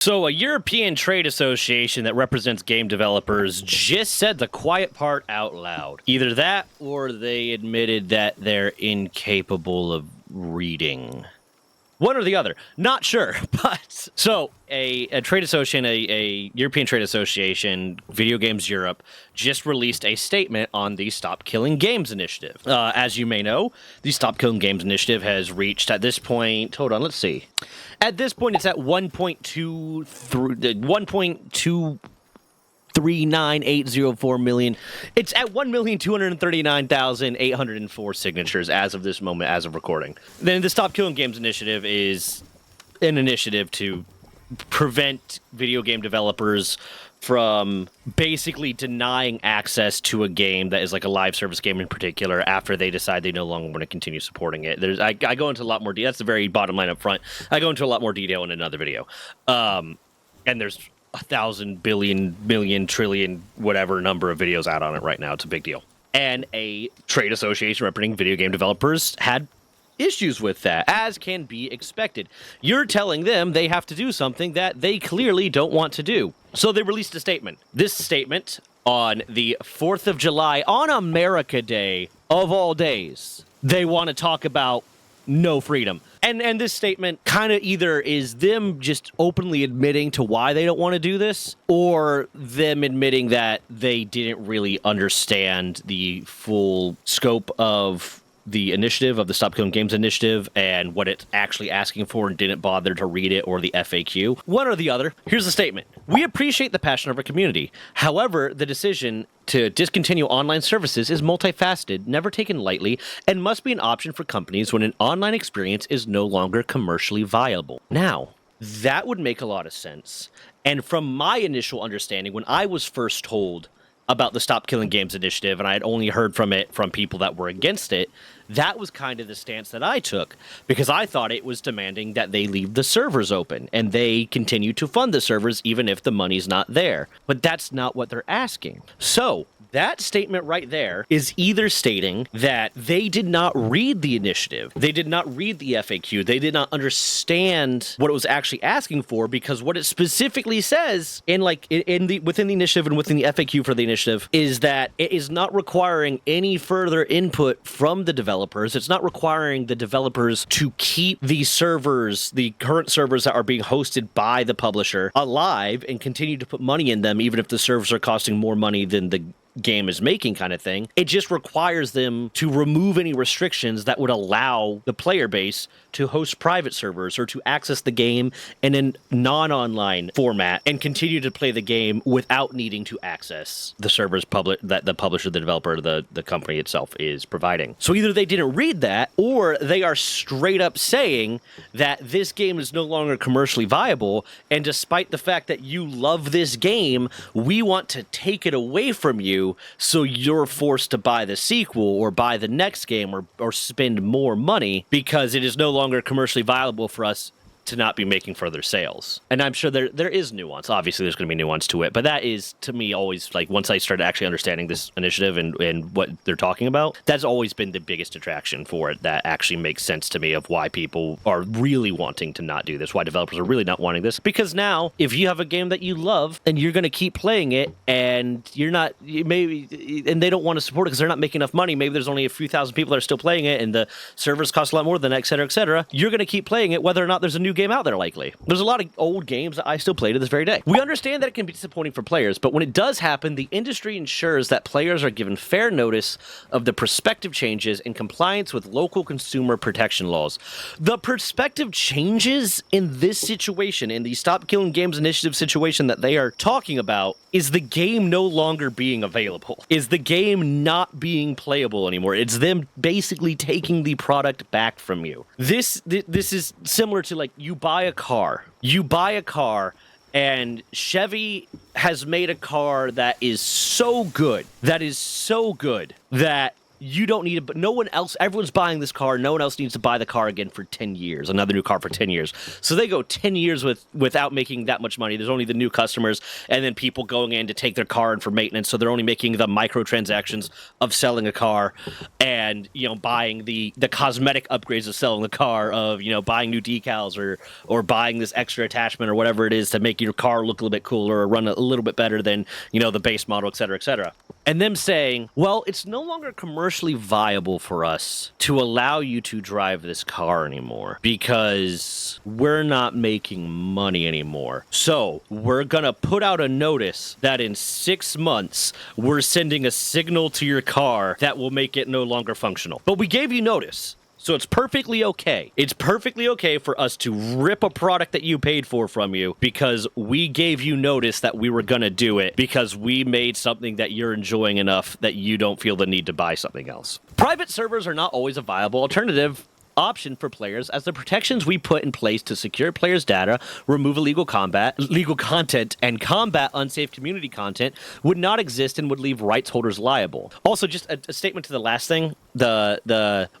So, a European trade association that represents game developers just said the quiet part out loud. Either that, or they admitted that they're incapable of reading. One or the other. Not sure, but... So, a trade association, a European trade association, Video Games Europe, just released a statement on the Stop Killing Games initiative. As you may know, the Stop Killing Games initiative has reached, at this point... Hold on, let's see. At this point, it's at 1.239,804 million. It's at 1,239,804 signatures as of this moment, as of recording. Then the Stop Killing Games initiative is an initiative to prevent video game developers from basically denying access to a game that is like a live service game in particular after they decide they no longer want to continue supporting it. I go into a lot more detail. That's the very bottom line up front. I go into a lot more detail in another video. And there's 1,000 billion, million, trillion, whatever number of videos out on it right now. It's a big deal. And a trade association representing video game developers had issues with that, as can be expected. You're telling them they have to do something that they clearly don't want to do. So they released a statement. This statement on the 4th of July, on America Day, of all days, they want to talk about no freedom. And this statement kind of either is them just openly admitting to why they don't want to do this, or them admitting that they didn't really understand the full scope of the initiative, of the Stop Killing Games initiative, and what it's actually asking for, and didn't bother to read it or the FAQ. One or the other. Here's the statement. We appreciate the passion of our community. However, the decision to discontinue online services is multifaceted, never taken lightly, and must be an option for companies when an online experience is no longer commercially viable. Now, that would make a lot of sense. And from my initial understanding, when I was first told about the Stop Killing Games initiative, and I had only heard from it from people that were against it, that was kind of the stance that I took, because I thought it was demanding that they leave the servers open, and they continue to fund the servers even if the money's not there. But that's not what they're asking. So, that statement right there is either stating that they did not read the initiative, they did not read the FAQ, they did not understand what it was actually asking for, because what it specifically says within the initiative and within the FAQ for the initiative is that it is not requiring any further input from the developers. It's not requiring the developers to keep the servers, the current servers that are being hosted by the publisher, alive and continue to put money in them, even if the servers are costing more money than the game is making, kind of thing. It just requires them to remove any restrictions that would allow the player base to host private servers or to access the game in a non-online format and continue to play the game without needing to access the servers that the publisher, the developer, the company itself is providing. So either they didn't read that, or they are straight up saying that this game is no longer commercially viable, and despite the fact that you love this game, we want to take it away from you, so you're forced to buy the sequel or buy the next game or spend more money because it is no longer commercially viable for us to not be making further sales. And I'm sure there is nuance. Obviously, there's going to be nuance to it, but that is, to me, always, like, once I started actually understanding this initiative and what they're talking about, that's always been the biggest attraction for it. That actually makes sense to me of why people are really wanting to not do this, why developers are really not wanting this. Because now, if you have a game that you love and you're going to keep playing it, and and they don't want to support it because they're not making enough money, maybe there's only a few thousand people that are still playing it, and the servers cost a lot more than that, et cetera, you're going to keep playing it whether or not there's a new game out there. Likely there's a lot of old games that I still play to this very day. We understand that it can be disappointing for players, but when it does happen, the industry ensures that players are given fair notice of the prospective changes in compliance with local consumer protection laws. The prospective changes in this situation, in the Stop Killing Games initiative situation that they are talking about, is the game no longer being available, is the game not being playable anymore. It's them basically taking the product back from you. This is similar to, like, you buy a car, and Chevy has made a car that is so good, that you don't need it, but no one else, everyone's buying this car. No one else needs to buy the car again for 10 years, another new car for 10 years. So they go 10 years without making that much money. There's only the new customers and then people going in to take their car in for maintenance. So they're only making the microtransactions of selling a car and, buying the cosmetic upgrades of selling the car, of, buying new decals or buying this extra attachment or whatever it is to make your car look a little bit cooler or run a little bit better than, the base model, et cetera, et cetera. And them saying, well, it's no longer commercially viable for us to allow you to drive this car anymore because we're not making money anymore. So we're going to put out a notice that in 6 months, we're sending a signal to your car that will make it no longer functional. But we gave you notice. So it's perfectly okay. It's perfectly okay for us to rip a product that you paid for from you because we gave you notice that we were going to do it because we made something that you're enjoying enough that you don't feel the need to buy something else. Private servers are not always a viable alternative option for players, as the protections we put in place to secure players' data, remove illegal content, and combat unsafe community content would not exist and would leave rights holders liable. Also, just a statement to the last thing,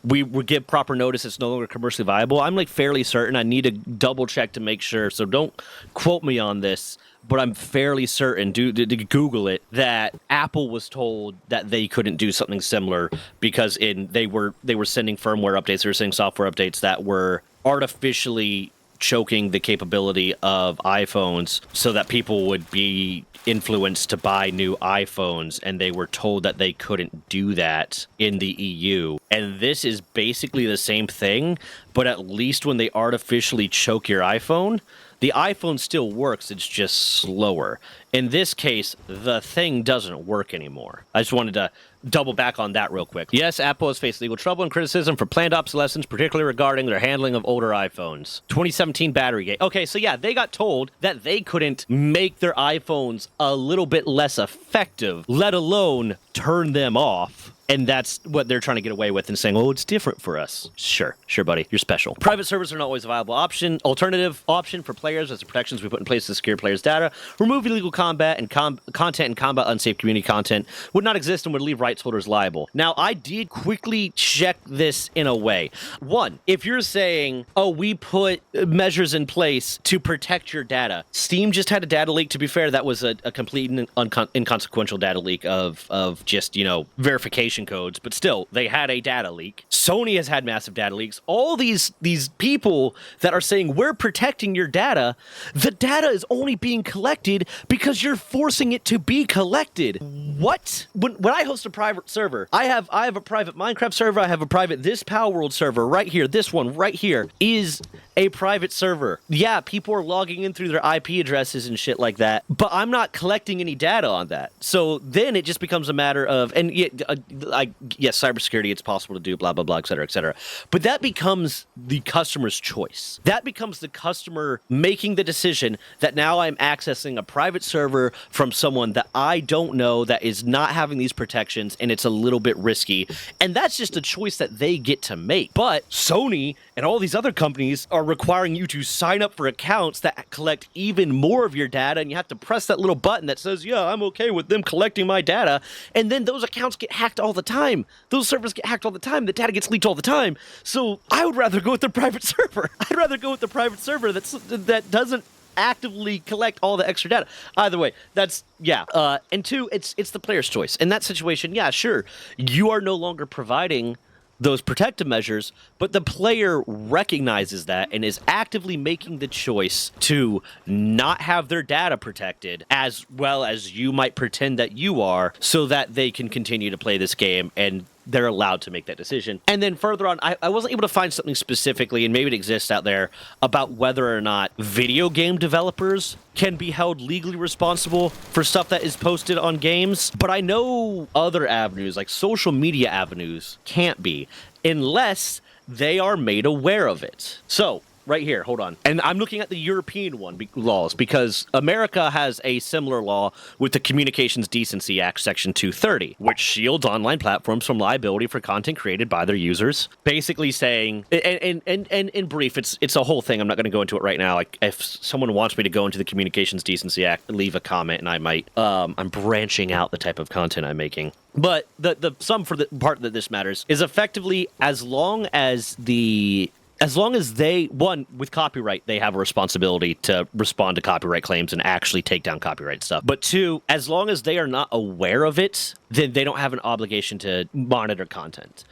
we would give proper notice it's no longer commercially viable. I'm fairly certain. I need to double check to make sure, so don't quote me on this, but I'm fairly certain, to Google it, that Apple was told that they couldn't do something similar because they were sending firmware updates, they were sending software updates that were artificially choking the capability of iPhones so that people would be influenced to buy new iPhones, and they were told that they couldn't do that in the EU. And this is basically the same thing, but at least when they artificially choke your iPhone, the iPhone still works, it's just slower. In this case, the thing doesn't work anymore. I just wanted to double back on that real quick. Yes, Apple has faced legal trouble and criticism for planned obsolescence, particularly regarding their handling of older iPhones. 2017 battery gate. Okay, so yeah, they got told that they couldn't make their iPhones a little bit less effective, let alone turn them off. And that's what they're trying to get away with and saying, oh, it's different for us. Sure, buddy. You're special. Private servers are not always a viable alternative option for players as the protections we put in place to secure players' data, remove illegal combat and content and combat unsafe community content would not exist and would leave rights holders liable. Now, I did quickly check this in a way. One, if you're saying, oh, we put measures in place to protect your data. Steam just had a data leak. To be fair, that was a complete and inconsequential data leak of just, verification codes, but still, they had a data leak. Sony has had massive data leaks. All these people that are saying we're protecting your data, the data is only being collected because you're forcing it to be collected. What? When I host a private server, I have a private Minecraft server, I have a private This Power World server right here. This one right here is a private server. Yeah, people are logging in through their IP addresses and shit like that, but I'm not collecting any data on that. So then it just becomes a matter of, and yes, cybersecurity, it's possible to do, blah, blah, blah, et cetera, et cetera. But that becomes the customer's choice. That becomes the customer making the decision that now I'm accessing a private server from someone that I don't know, that is not having these protections, and it's a little bit risky. And that's just a choice that they get to make. But Sony and all these other companies are requiring you to sign up for accounts that collect even more of your data, and you have to press that little button that says, yeah, I'm okay with them collecting my data, and then those accounts get hacked all the time. Those servers get hacked all the time. The data gets leaked all the time. So I would rather go with the private server. I'd rather go with the private server that doesn't actively collect all the extra data. Either way, that's, yeah. And two, it's the player's choice. In that situation, yeah, sure, you are no longer providing those protective measures, but the player recognizes that and is actively making the choice to not have their data protected, as well as you might pretend that you are, so that they can continue to play this game, and they're allowed to make that decision. And then further on, I wasn't able to find something specifically, and maybe it exists out there, about whether or not video game developers can be held legally responsible for stuff that is posted on games. But I know other avenues, like social media avenues, can't be, unless they are made aware of it. So right here. Hold on. And I'm looking at the European laws because America has a similar law with the Communications Decency Act, Section 230, which shields online platforms from liability for content created by their users. Basically saying, and in brief, it's a whole thing. I'm not going to go into it right now. Like, if someone wants me to go into the Communications Decency Act, leave a comment, and I might. I'm branching out the type of content I'm making. But the sum for the part that this matters is effectively as long as they, one, with copyright, they have a responsibility to respond to copyright claims and actually take down copyright stuff. But two, as long as they are not aware of it, then they don't have an obligation to monitor content.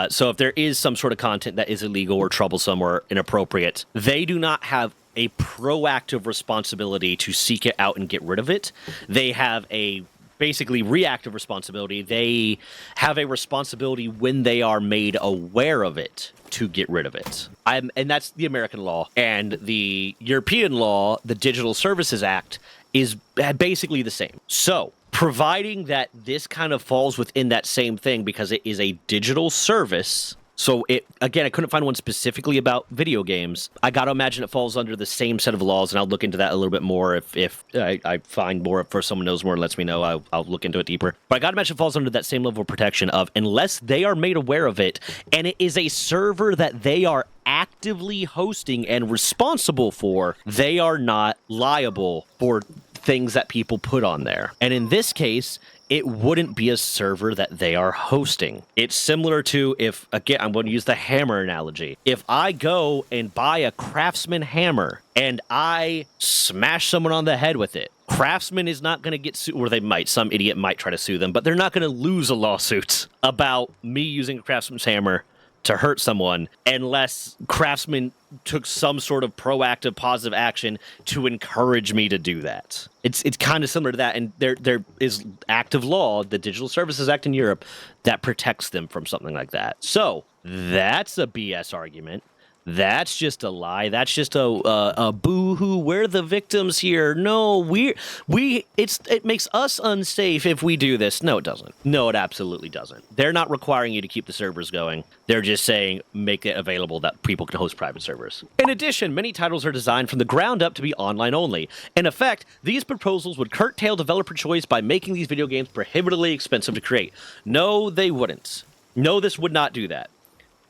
So if there is some sort of content that is illegal or troublesome or inappropriate, they do not have a proactive responsibility to seek it out and get rid of it. They have a basically reactive responsibility. They have a responsibility when they are made aware of it to get rid of it. And that's the American law. And the European law, the Digital Services Act, is basically the same. So, providing that this kind of falls within that same thing because it is a digital service. So, I couldn't find one specifically about video games. I got to imagine it falls under the same set of laws, and I'll look into that a little bit more if I find more, if someone knows more and lets me know, I'll look into it deeper. But I got to imagine it falls under that same level of protection of, unless they are made aware of it, and it is a server that they are actively hosting and responsible for, they are not liable for things that people put on there. And in this case, it wouldn't be a server that they are hosting. It's similar to if, again, I'm going to use the hammer analogy. If I go and buy a Craftsman hammer and I smash someone on the head with it, Craftsman is not going to get sued, or they might. Some idiot might try to sue them, but they're not going to lose a lawsuit about me using a Craftsman's hammer to hurt someone unless Craftsman took some sort of proactive positive action to encourage me to do that. It's kind of similar to that, and there is active law, the Digital Services Act in Europe, that protects them from something like that. So that's a BS argument. That's just a lie. That's just a boo-hoo. We're the victims here. No, it makes us unsafe if we do this. No, it doesn't. No, it absolutely doesn't. They're not requiring you to keep the servers going. They're just saying make it available that people can host private servers. In addition, many titles are designed from the ground up to be online only. In effect, these proposals would curtail developer choice by making these video games prohibitively expensive to create. No, they wouldn't. No, this would not do that.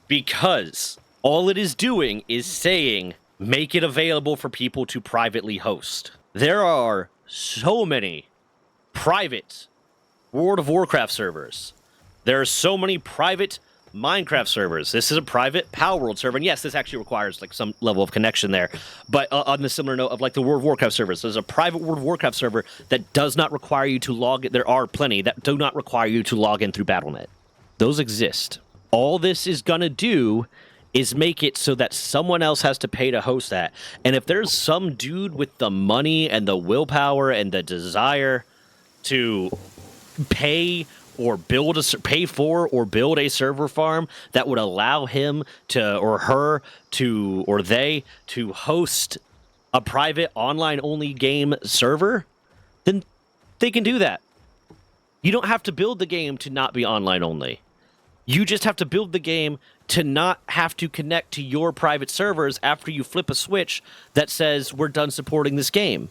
Because all it is doing is saying, make it available for people to privately host. There are so many private World of Warcraft servers. There are so many private Minecraft servers. This is a private Palworld server. And yes, this actually requires like some level of connection there. But on the similar note of like the World of Warcraft servers, there's a private World of Warcraft server that does not require you to log in. There are plenty that do not require you to log in through Battle.net. Those exist. All this is going to do is make it so that someone else has to pay to host that. And if there's some dude with the money and the willpower and the desire to pay for or build a server farm that would allow him to, or her to, or they to host a private online only game server, then they can do that. You don't have to build the game to not be online only. You just have to build the game to not have to connect to your private servers after you flip a switch that says we're done supporting this game.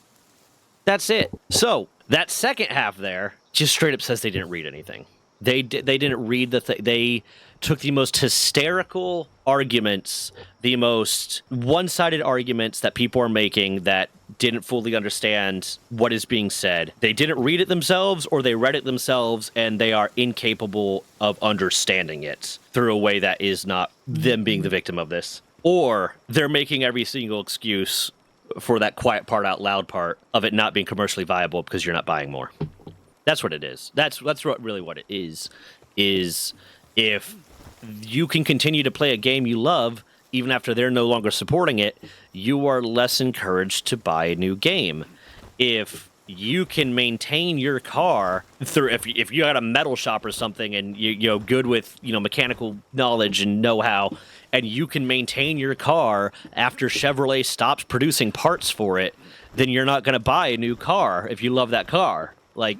That's it. So that second half there just straight up says they didn't read anything. They didn't read they took the most hysterical arguments, the most one-sided arguments that people are making that didn't fully understand what is being said. They didn't read it themselves, or they read it themselves and they are incapable of understanding it through a way that is not them being the victim of this. Or they're making every single excuse for that quiet part out loud part of it not being commercially viable because you're not buying more. That's what it is. That's really what it is if you can continue to play a game you love, even after they're no longer supporting it, you are less encouraged to buy a new game. If you can maintain your car through, if you got a metal shop or something and you're good with mechanical knowledge and know-how, and you can maintain your car after Chevrolet stops producing parts for it, then you're not going to buy a new car if you love that car. Like,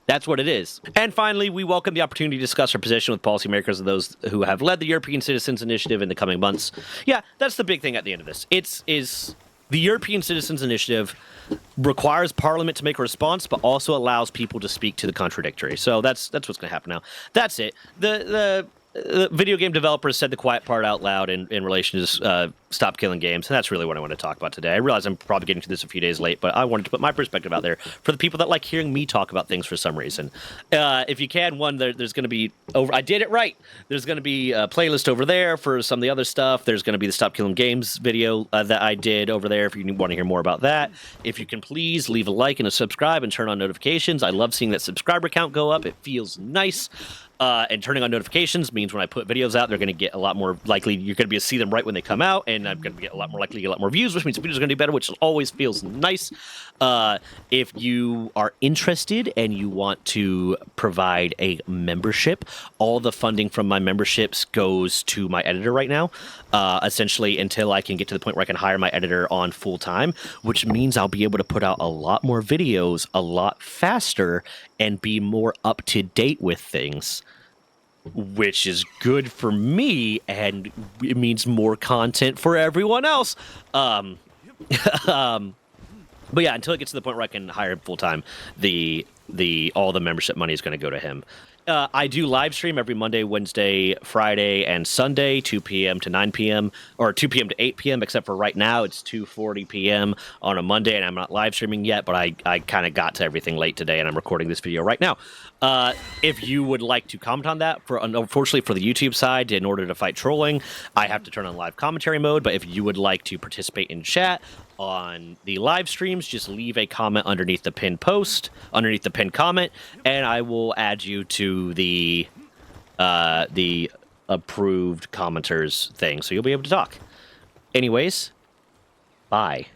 That's what it is. And finally, we welcome the opportunity to discuss our position with policymakers and those who have led the European Citizens Initiative in the coming months. Yeah, that's the big thing at the end of this. Is the European Citizens Initiative requires Parliament to make a response, but also allows people to speak to the contradictory. So that's what's going to happen now. That's it. The video game developers said the quiet part out loud in relation to Stop Killing Games, and that's really what I want to talk about today. I realize I'm probably getting to this a few days late, but I wanted to put my perspective out there for the people that like hearing me talk about things for some reason. If you can, there's going to be I did it right. There's going to be a playlist over there for some of the other stuff. There's going to be the Stop Killing Games video that I did over there if you want to hear more about that. If you can please leave a like and a subscribe and turn on notifications. I love seeing that subscriber count go up. It feels nice. And turning on notifications means when I put videos out, they're going to get a lot more likely. You're going to be able to see them right when they come out, and I'm going to get a lot more likely to get a lot more views, which means the videos are going to do better, which always feels nice. If you are interested and you want to provide a membership, all the funding from my memberships goes to my editor right now, essentially until I can get to the point where I can hire my editor on full time, which means I'll be able to put out a lot more videos a lot faster and be more up to date with things, which is good for me, and it means more content for everyone else. But yeah, until it gets to the point where I can hire him full time, all the membership money is going to go to him. I do live stream every Monday, Wednesday, Friday, and Sunday, 2 p.m. to 9 p.m. or 2 p.m. to 8 p.m. Except for right now, it's 2:40 p.m. on a Monday, and I'm not live streaming yet. But I kind of got to everything late today, and I'm recording this video right now. If you would like to comment on that, unfortunately for the YouTube side, in order to fight trolling, I have to turn on live commentary mode. But if you would like to participate in chat on the live streams, just leave a comment underneath the pinned post, underneath the pinned comment, and I will add you to the approved commenters thing, so you'll be able to talk. Anyways, bye.